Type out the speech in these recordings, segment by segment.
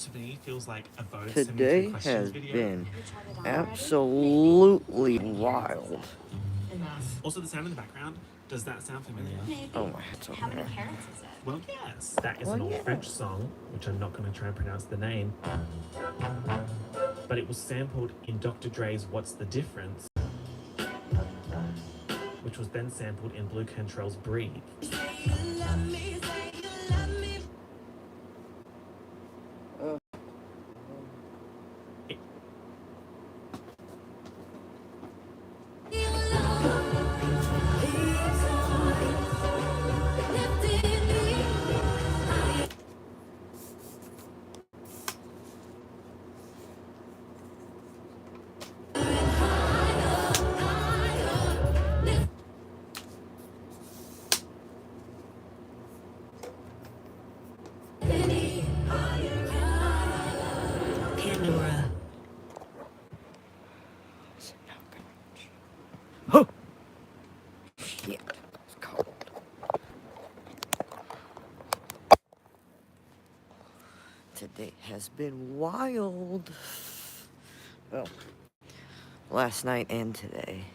to me feels like a vote 73 Today questions has video. been absolutely wild. Also, the sound in the background, does that sound familiar? Oh my, it's over How many there. carrots is it? Well, yes. That is Well, an old yeah. French song, which I'm not going to try and pronounce the name. But it was sampled in Dr. Dre's What's the Difference, which was then sampled in Blue Cantrell's Breathe. It- Pandora. Oh! Shit, it's cold. Today has been wild. Well, last night and today.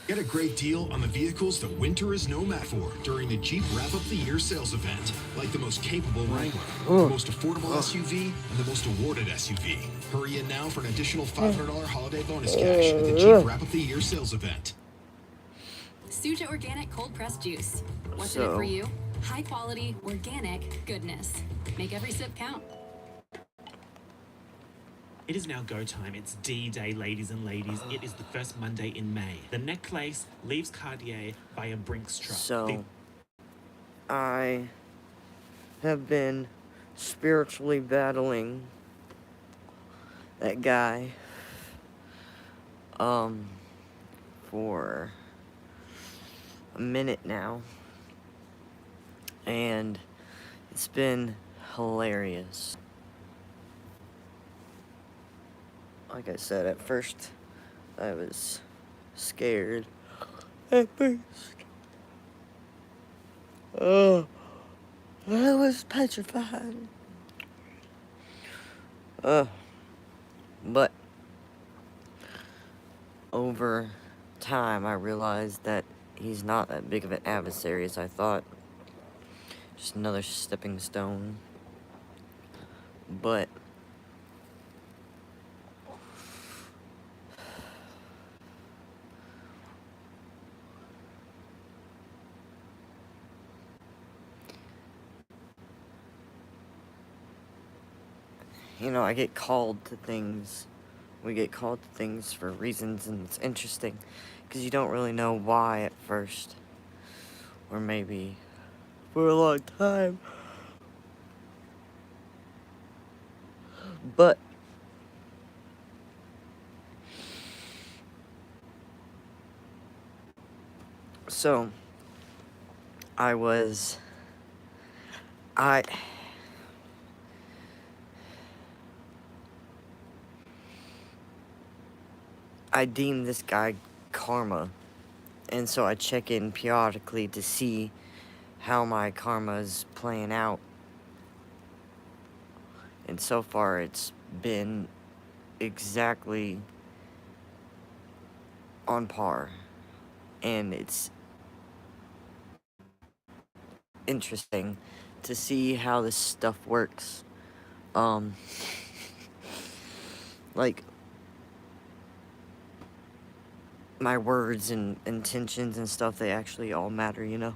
Get a great deal on the vehicles the winter is no match for during the Jeep Wrap Up the Year sales event. Like the most capable Wrangler, the most affordable SUV, and the most awarded SUV. Hurry in now for an additional $500 holiday bonus cash at the Jeep Wrap Up the Year sales event. Suja Organic Cold Pressed Juice. What's in it for you? High quality, organic goodness. Make every sip count. It is now go time. It's D-Day, ladies and ladies. It is the first Monday in May. The necklace leaves Cartier via Brinks truck. So, I have been spiritually battling that guy, for a minute now. And it's been hilarious. Like I said, at first, I was scared. At first. I was petrified. But over time, I realized that he's not that big of an adversary as I thought. Just another stepping stone. But you know, I get called to things. We get called to things for reasons, and it's interesting because you don't really know why at first, or maybe for a long time. But so I deem this guy karma, and so I check in periodically to see how my karma's playing out. And so far it's been exactly on par. And it's interesting to see how this stuff works. Like, my words and intentions and stuff, they actually all matter, you know?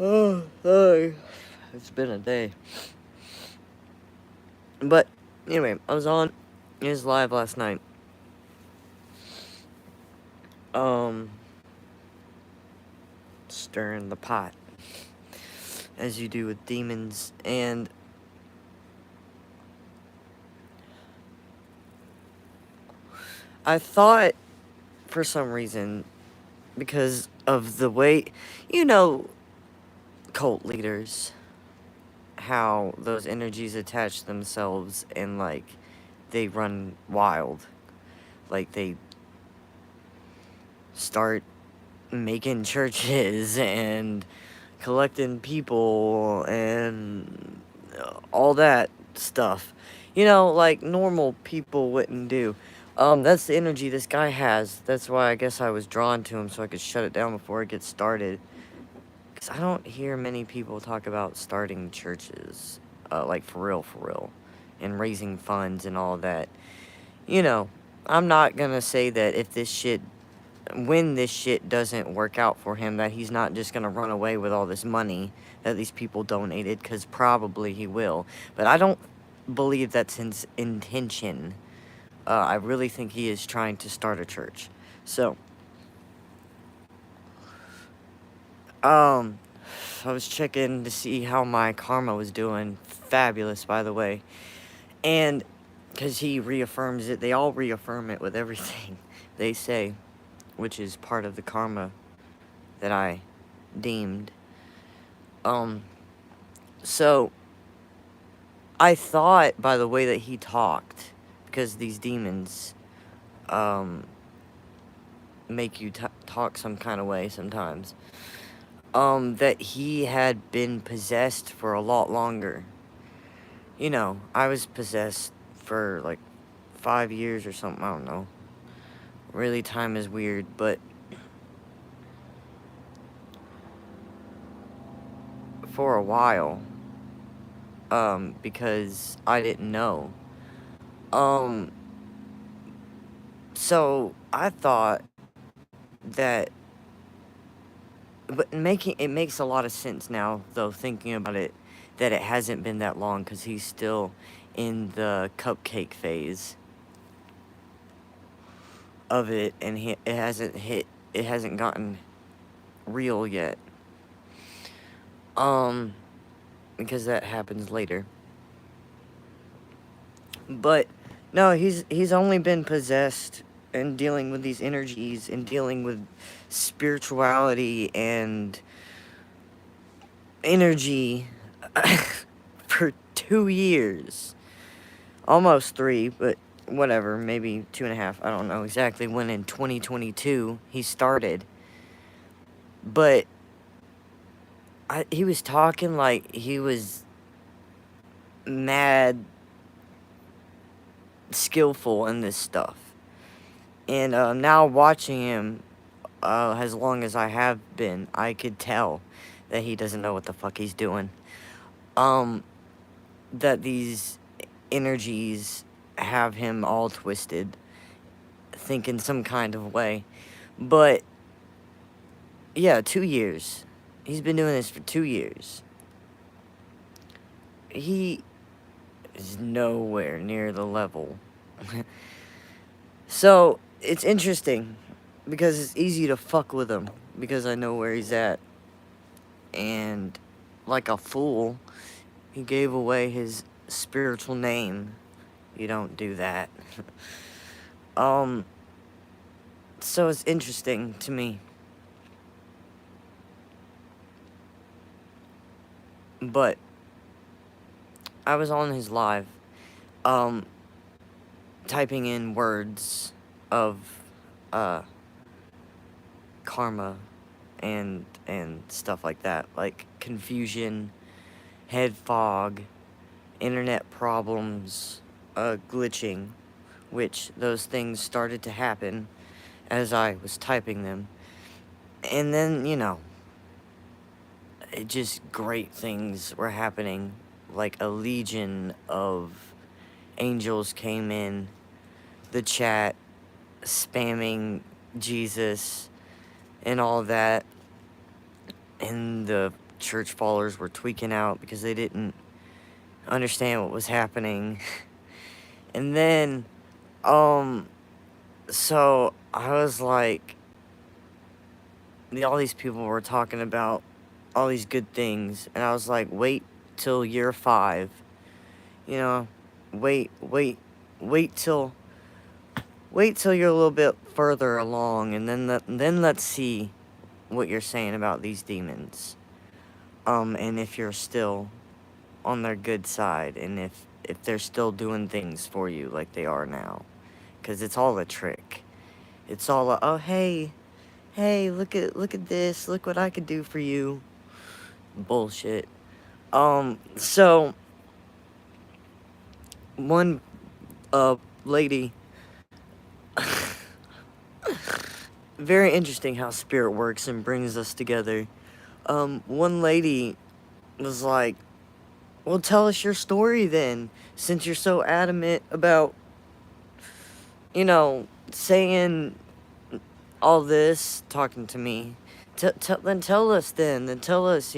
Oh, sorry. It's been a day. But, anyway, I was on his live last night. Stirring the pot. As you do with demons. And I thought, for some reason, because of the way, you know, cult leaders, how those energies attach themselves and, like, they run wild. Like, they start making churches and collecting people and all that stuff. You know, like normal people wouldn't do. That's the energy this guy has. That's why I guess I was drawn to him so I could shut it down before it gets started. Because I don't hear many people talk about starting churches, like for real, and raising funds and all that. You know, I'm not gonna say that when this shit doesn't work out for him, that he's not just gonna run away with all this money that these people donated, because probably he will. But I don't believe that's his intention. I really think he is trying to start a church. So, I was checking to see how my karma was doing. Fabulous, by the way. And, because he reaffirms it, they all reaffirm it with everything they say, which is part of the karma that I deemed. So, I thought, by the way that he talked, because these demons, make you talk some kind of way sometimes, that he had been possessed for a lot longer. You know, I was possessed for like 5 years or something, I don't know. Really, time is weird, but for a while, because I didn't know. So I thought that, but it makes a lot of sense now, though, thinking about it, that it hasn't been that long, because he's still in the cupcake phase of it, and it hasn't gotten real yet. Because that happens later. But no, he's only been possessed and dealing with these energies and dealing with spirituality and energy for 2 years. Almost 3, but whatever, maybe 2.5. I don't know exactly when in 2022 he started. But he was talking like he was mad skillful in this stuff. And now watching him, as long as I have been, I could tell that he doesn't know what the fuck he's doing. That these energies have him all twisted, thinking some kind of way. But, yeah, 2 years. He's been doing this for 2 years. He is nowhere near the level. So, it's interesting, because it's easy to fuck with him, because I know where he's at. And, like a fool, he gave away his spiritual name. You don't do that. So it's interesting to me. But I was on his live, typing in words of karma and stuff like that, like confusion, head fog, internet problems, glitching, which those things started to happen as I was typing them. And then, you know, just great things were happening. Like a legion of angels came in the chat, spamming Jesus and all that. And the church followers were tweaking out because they didn't understand what was happening. And then, so I was like, all these people were talking about all these good things, and I was like, wait till year 5, you know, wait till you're a little bit further along, and then let's see what you're saying about these demons, and if you're still on their good side, and if they're still doing things for you like they are now, because it's all a trick. It's all oh hey, look at this, look what I could do for you. bullshit. So one lady, very interesting how spirit works and brings us together. One lady was like, well, tell us your story then, since you're so adamant about, saying all this, talking to me. Then tell us then tell us,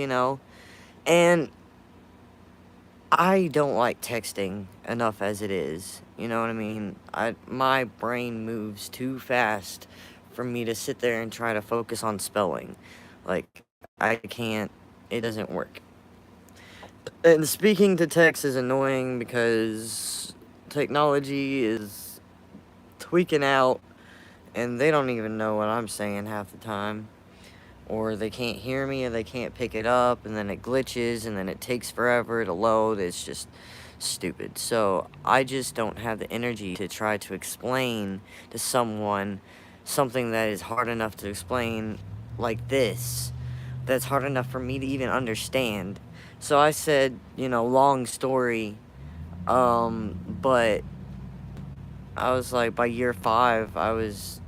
And I don't like texting enough as it is. You know what I mean? My brain moves too fast for me to sit there and try to focus on spelling. Like, I can't, it doesn't work. And speaking to text is annoying because technology is tweaking out and they don't even know what I'm saying half the time. Or they can't hear me, or they can't pick it up, and then it glitches, and then it takes forever to load. It's just stupid. So I just don't have the energy to try to explain to someone something that is hard enough to explain like this. That's hard enough for me to even understand. So I said, long story, but I was like, by year 5, I was,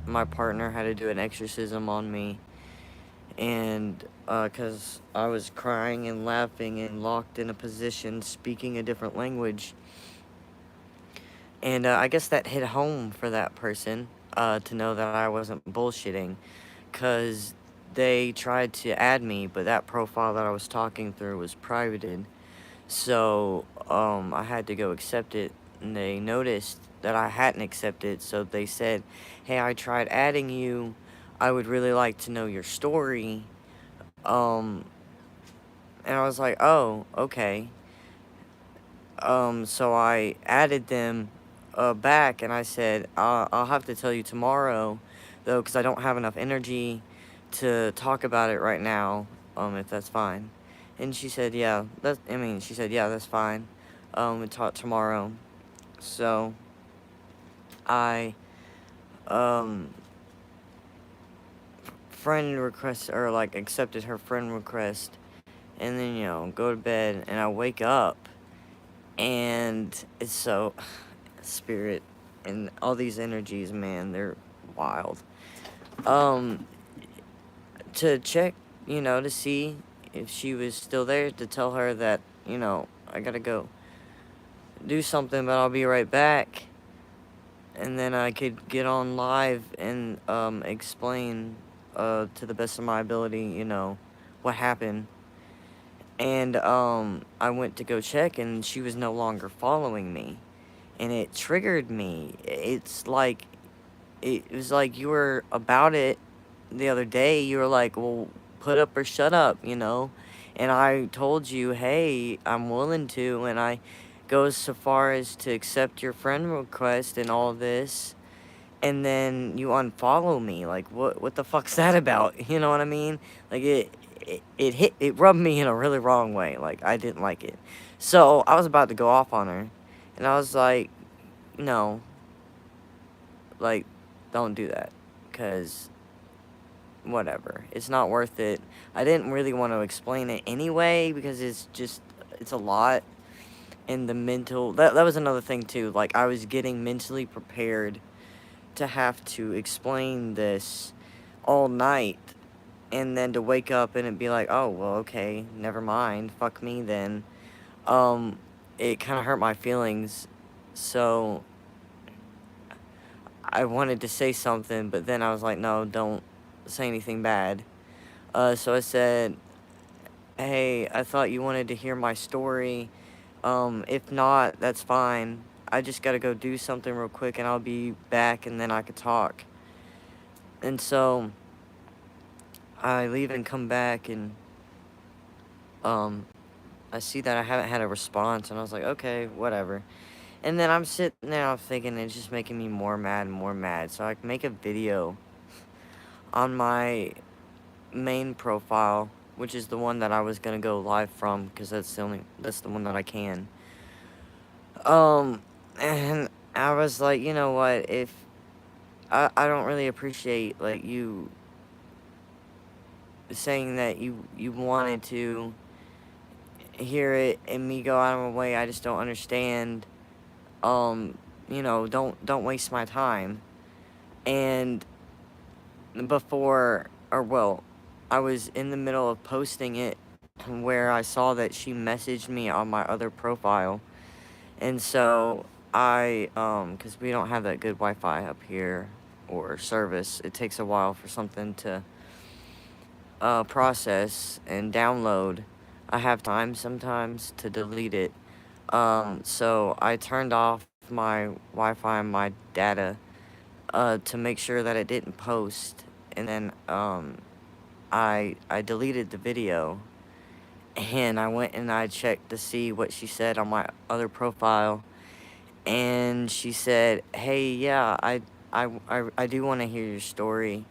my partner had to do an exorcism on me, and because I was crying and laughing and locked in a position speaking a different language, and I guess that hit home for that person, to know that I wasn't bullshitting, because they tried to add me, but that profile that I was talking through was privated, so I had to go accept it, and they noticed that I hadn't accepted, so they said, hey, I tried adding you, I would really like to know your story, and I was like, oh, okay, so I added them, back, and I said, I'll have to tell you tomorrow, though, because I don't have enough energy to talk about it right now, if that's fine, and she said, yeah, that's fine, we'll talk tomorrow. So I friend request, or like accepted her friend request, and then go to bed, and I wake up and it's so spirit and all these energies, man, they're wild. To check, to see if she was still there, to tell her that I gotta go do something, but I'll be right back. And then I could get on live and explain to the best of my ability, what happened. And I went to go check, and she was no longer following me. And it triggered me. It was like you were about it the other day. You were like, well, put up or shut up, And I told you, hey, I'm willing to, and I goes so far as to accept your friend request and all this, and then you unfollow me. Like, what the fuck's that about? You know what I mean? Like, it rubbed me in a really wrong way. Like, I didn't like it. So I was about to go off on her, and I was like, no, like, don't do that, because whatever, it's not worth it. I didn't really want to explain it anyway, because it's a lot. And the mental, that was another thing too, like, I was getting mentally prepared to have to explain this all night, and then to wake up and it'd be like, oh, well, okay, never mind, fuck me then. It kind of hurt my feelings, so I wanted to say something, but then I was like, no, don't say anything bad. So I said, hey, I thought you wanted to hear my story. If not, that's fine. I just gotta go do something real quick, and I'll be back, and then I could talk. And so I leave and come back, and I see that I haven't had a response, and I was like, okay, whatever. And then I'm sitting there, I'm thinking it's just making me more mad and more mad. So I can make a video on my main profile, which is the one that I was gonna go live from, because that's the one that I can. And I was like, you know what, if I don't really appreciate, like, you saying that you wanted to hear it and me go out of my way. I just don't understand. You know, don't waste my time. And before, or well, I was in the middle of posting it where I saw that she messaged me on my other profile. And so because we don't have that good Wi-Fi up here or service, it takes a while for something to process and download. I have time sometimes to delete it. So I turned off my Wi-Fi and my data to make sure that it didn't post. And then I deleted the video. And I went and I checked to see what she said on my other profile. And she said, hey, yeah, I do want to hear your story.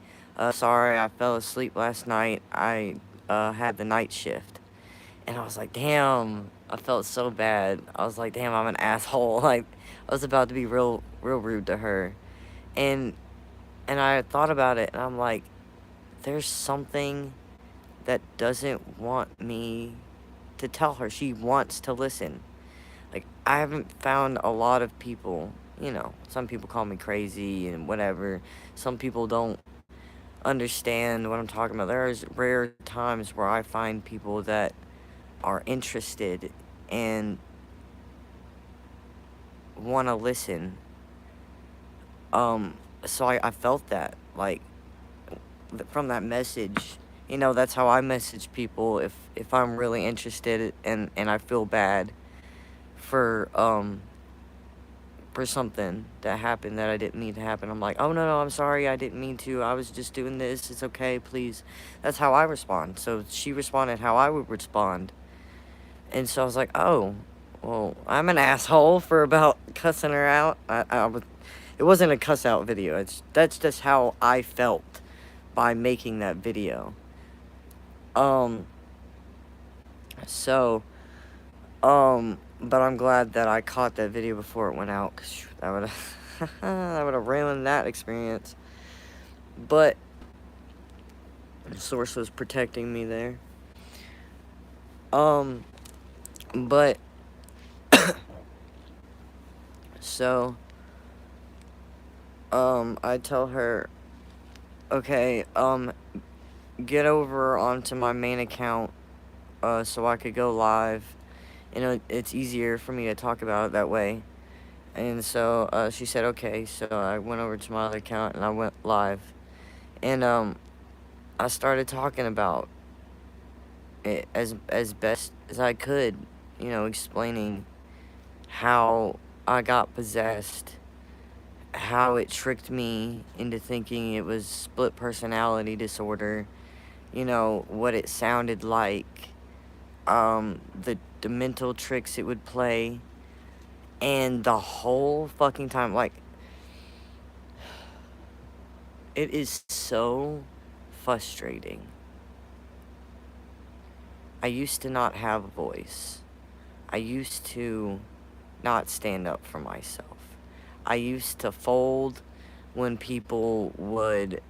Sorry, I fell asleep last night. I had the night shift. And I was like, damn, I felt so bad. I was like, damn, I'm an asshole. Like, I was about to be real rude to her. And I thought about it, and I'm like, there's something that doesn't want me to tell her. She wants to listen. Like, I haven't found a lot of people, you know, some people call me crazy and whatever. Some people don't understand what I'm talking about. There's rare times where I find people that are interested and want to listen. So I felt that, like, from that message. You know, that's how I message people if I'm really interested and I feel bad for something that happened that I didn't mean to happen. I'm like, oh, no, I'm sorry, I didn't mean to. I was just doing this. It's okay, please. That's how I respond. So she responded how I would respond. And so I was like, oh, well, I'm an asshole for about cussing her out. It wasn't a cuss out video. That's just how I felt by making that video. But I'm glad that I caught that video before it went out, because that would have ruined that experience. But the source was protecting me there. But so I tell her, okay, get over onto my main account so I could go live. You know, it's easier for me to talk about it that way. And so she said, okay. So I went over to my other account and I went live. And I started talking about it as best as I could, you know, explaining how I got possessed, how it tricked me into thinking it was split personality disorder, you know, what it sounded like, the mental tricks it would play, and the whole fucking time, like, it is so frustrating. I used to not have a voice. I used to not stand up for myself. I used to fold when people would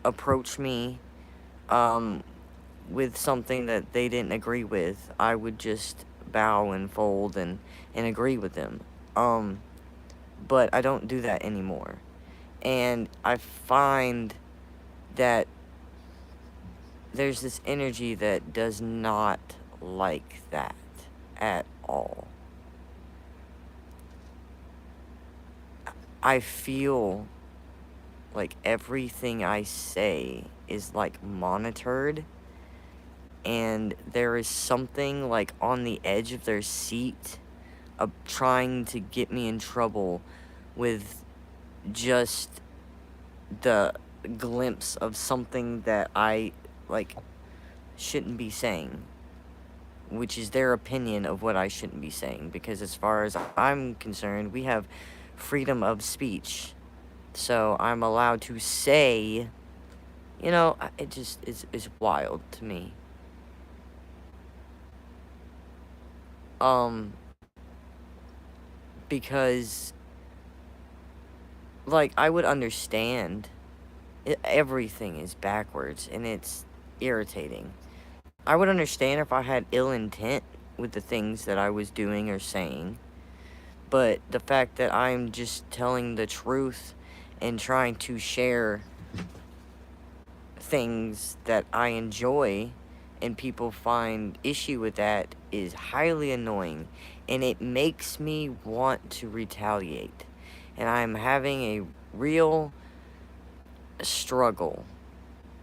approach me with something that they didn't agree with. I would just bow and fold and agree with them. But I don't do that anymore. And I find that there's this energy that does not like that at all. I feel like everything I say is like monitored, and there is something like on the edge of their seat of trying to get me in trouble with just the glimpse of something that I like shouldn't be saying, which is their opinion of what I shouldn't be saying, because as far as I'm concerned, we have freedom of speech, so I'm allowed to say, you know, it just is wild to me. Because, like, I would understand everything is backwards, and it's irritating. I would understand if I had ill intent with the things that I was doing or saying, but the fact that I'm just telling the truth and trying to share things that I enjoy and people find issue with that is highly annoying, and it makes me want to retaliate. And I'm having a real struggle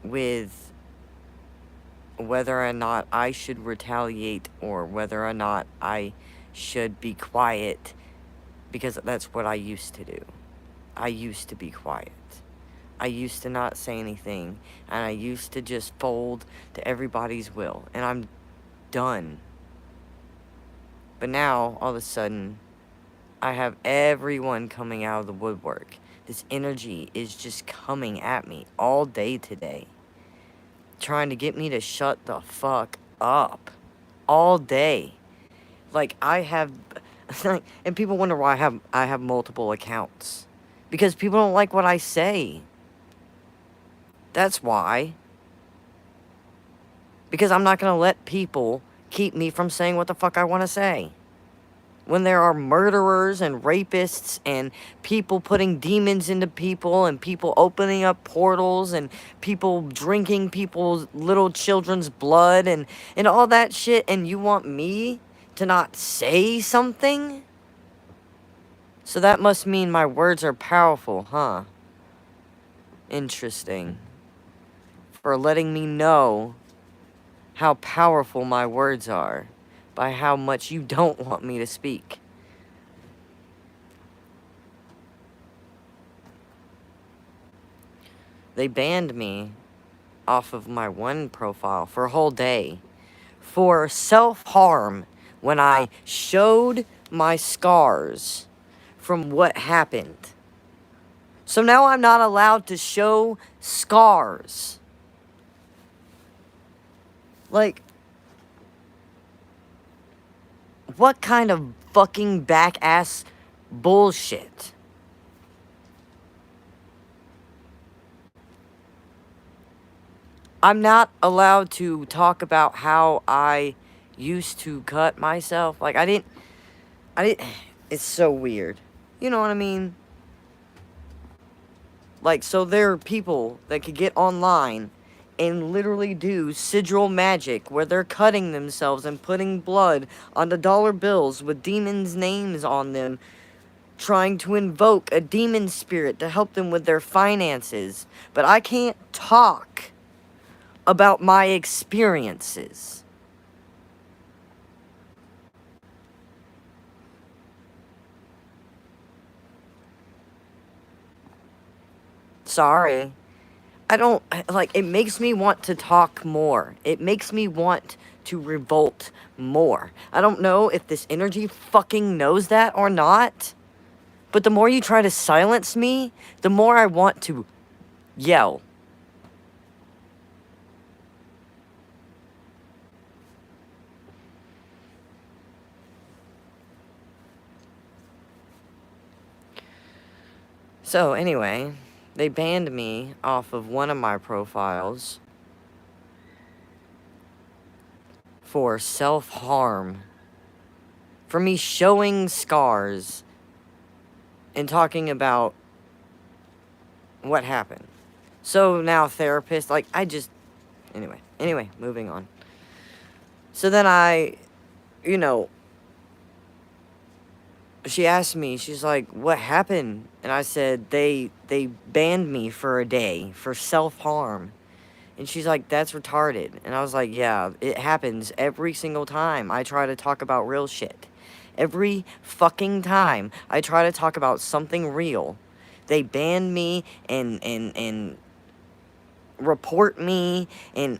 with whether or not I should retaliate or whether or not I should be quiet, because that's what I used to do. I used to be quiet. I used to not say anything, and I used to just fold to everybody's will, and I'm done. But now, all of a sudden, I have everyone coming out of the woodwork. This energy is just coming at me all day today, trying to get me to shut the fuck up all day. Like, I have, and people wonder why I have multiple accounts, because people don't like what I say. That's why. Because I'm not going to let people keep me from saying what the fuck I want to say. When there are murderers and rapists and people putting demons into people and people opening up portals and people drinking people's little children's blood and all that shit, and you want me to not say something? So that must mean my words are powerful, huh? Interesting. For letting me know how powerful my words are by how much you don't want me to speak. They banned me off of my one profile for a whole day for self-harm when I showed my scars from what happened. So now I'm not allowed to show scars. Like, what kind of fucking back-ass bullshit? I'm not allowed to talk about how I used to cut myself. Like, I didn't, it's so weird. You know what I mean? Like, so there are people that could get online and literally do sigil magic where they're cutting themselves and putting blood onto dollar bills with demons' names on them, trying to invoke a demon spirit to help them with their finances. But I can't talk about my experiences. Sorry. I don't, like, it makes me want to talk more. It makes me want to revolt more. I don't know if this energy fucking knows that or not, but the more you try to silence me, the more I want to yell. So, anyway, they banned me off of one of my profiles for self-harm. For me showing scars and talking about what happened. So now therapist, like, Anyway, moving on. So then she asked me, she's like, what happened? And I said, they banned me for a day for self-harm. And she's like, that's retarded. And I was like, yeah, it happens every single time I try to talk about real shit. Every fucking time I try to talk about something real, they ban me and report me and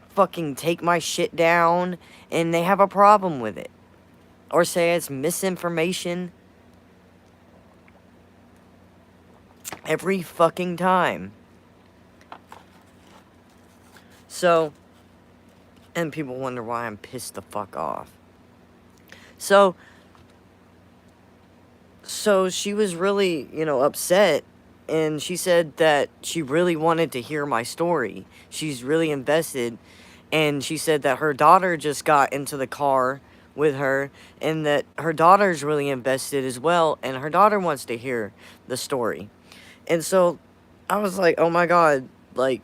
fucking take my shit down, and they have a problem with it. Or say it's misinformation. Every fucking time. So, and people wonder why I'm pissed the fuck off. So she was really, upset, and she said that she really wanted to hear my story. She's really invested, and she said that her daughter just got into the car with her, and that her daughter's really invested as well, and her daughter wants to hear the story. And so I was like, oh my God, like,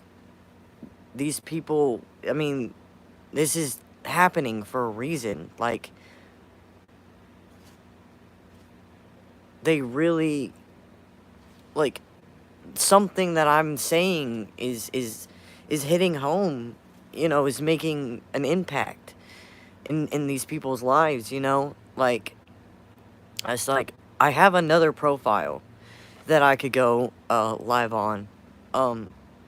these people, I mean, this is happening for a reason. Like, they really, like, something that I'm saying is hitting home, you know, is making an impact in these people's lives, you know? Like, it's like, I have another profile that I could go live on.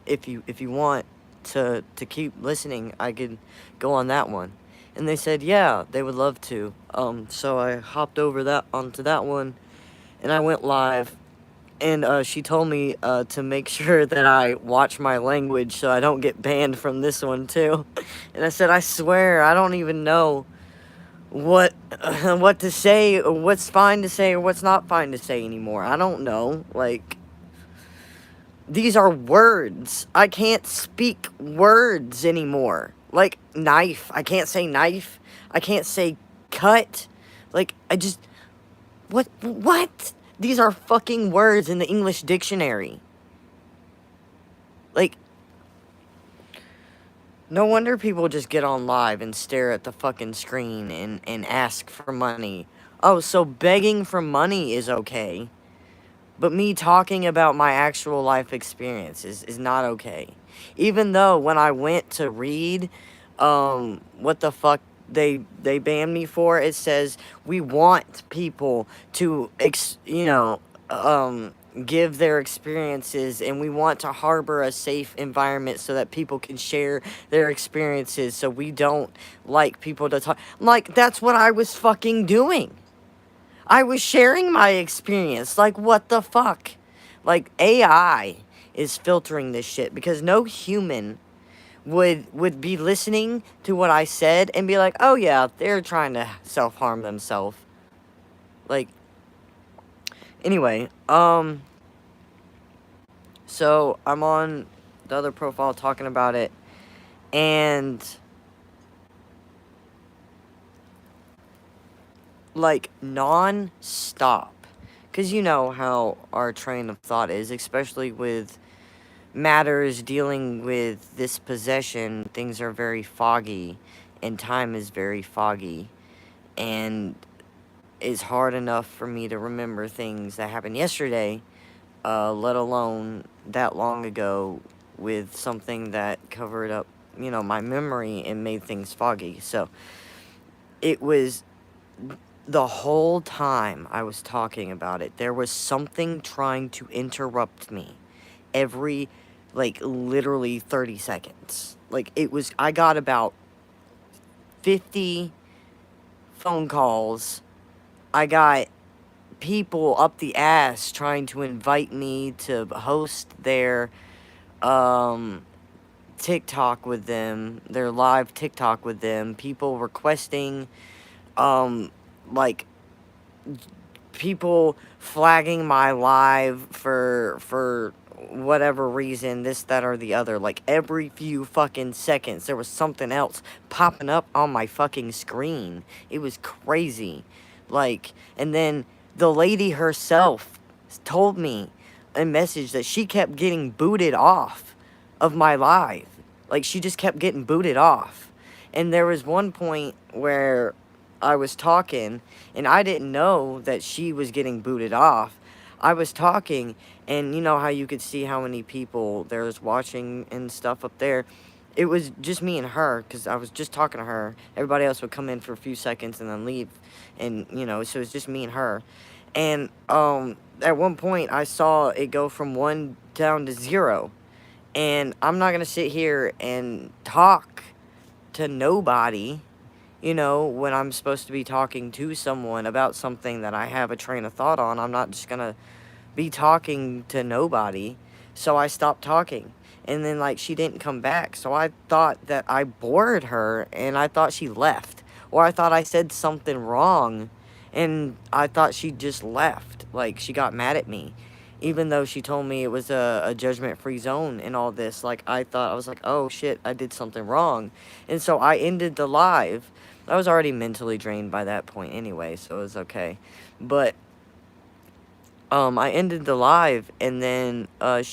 If you want to keep listening, I could go on that one. And they said, yeah, they would love to. So I hopped over onto that one, and I went live. And she told me to make sure that I watch my language so I don't get banned from this one too. And I said, I swear, I don't even know what to say, or what's fine to say, or what's not fine to say anymore. I don't know. Like, these are words. I can't speak words anymore. Like, knife. I can't say knife. I can't say cut. Like, what? These are fucking words in the English dictionary. Like, no wonder people just get on live and stare at the fucking screen and ask for money. Oh, so begging for money is okay. But me talking about my actual life experience is not okay. Even though when I went to read what the fuck they banned me for, it says we want people to give their experiences, and we want to harbor a safe environment so that people can share their experiences, so we don't like people to talk. Like, that's what I was fucking doing. I was sharing my experience. Like, what the fuck? Like, AI is filtering this shit, because no human would be listening to what I said and be like, oh yeah, they're trying to self-harm themselves. Like, anyway, so I'm on the other profile talking about it, and like, non-stop, because you know how our train of thought is, especially with matters dealing with this possession. Things are very foggy, and time is very foggy, and it's hard enough for me to remember things that happened yesterday, let alone that long ago, with something that covered up, you know, my memory and made things foggy. So it was, the whole time I was talking about it, there was something trying to interrupt me every, like, literally 30 seconds. Like, it was, I got about 50 phone calls. I got people up the ass trying to invite me to host their TikTok with them, their live TikTok with them. People requesting, like, people flagging my live for whatever reason, this, that, or the other. Like, every few fucking seconds, there was something else popping up on my fucking screen. It was crazy. Like, and then the lady herself told me a message that she kept getting booted off of my live. Like, she just kept getting booted off. And there was one point where I was talking, and I didn't know that she was getting booted off. I was talking, and you know how you could see how many people there was watching and stuff up there. It was just me and her, because I was just talking to her. Everybody else would come in for a few seconds and then leave. And, you know, so it was just me and her. And at one point, I saw it go from 1 down to 0. And I'm not going to sit here and talk to nobody, you know, when I'm supposed to be talking to someone about something that I have a train of thought on. I'm not just going to be talking to nobody. So I stopped talking. And then, like, she didn't come back. So I thought that I bored her, and I thought she left. Or I thought I said something wrong, and I thought she just left. Like, she got mad at me. even though she told me it was a judgment-free zone and all this. Like, I was like, oh shit, I did something wrong. And so I ended the live. I was already mentally drained by that point anyway, so it was okay. But I ended the live, and then I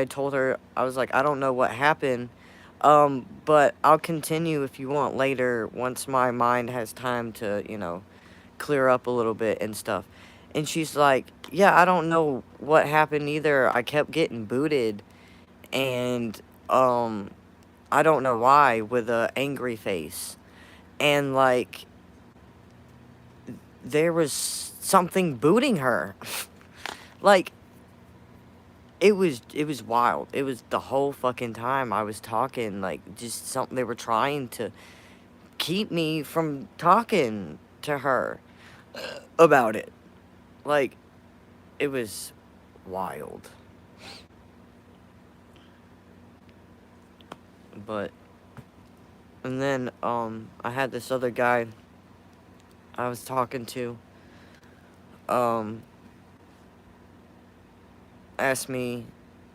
told her, I was like, I don't know what happened, but I'll continue if you want later once my mind has time to, you know, clear up a little bit and stuff. And she's like, yeah, I don't know what happened either. I kept getting booted, and I don't know why, with a angry face. And like, there was something booting her. Like, it was wild. It was the whole fucking time I was talking, like, just something, they were trying to keep me from talking to her about it. Like, it was wild. But, and then, I had this other guy I was talking to, asked me,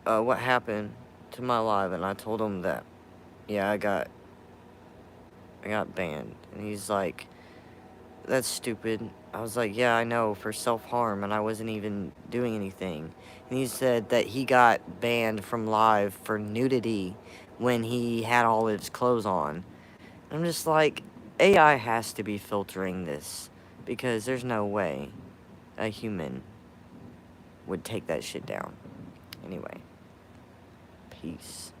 what happened to my live, and I told him that, yeah, I got banned. And he's like, that's stupid. I was like, yeah, I know, for self-harm, and I wasn't even doing anything. And he said that he got banned from live for nudity when he had all his clothes on. I'm just like, AI has to be filtering this, because there's no way a human would take that shit down. Anyway, peace.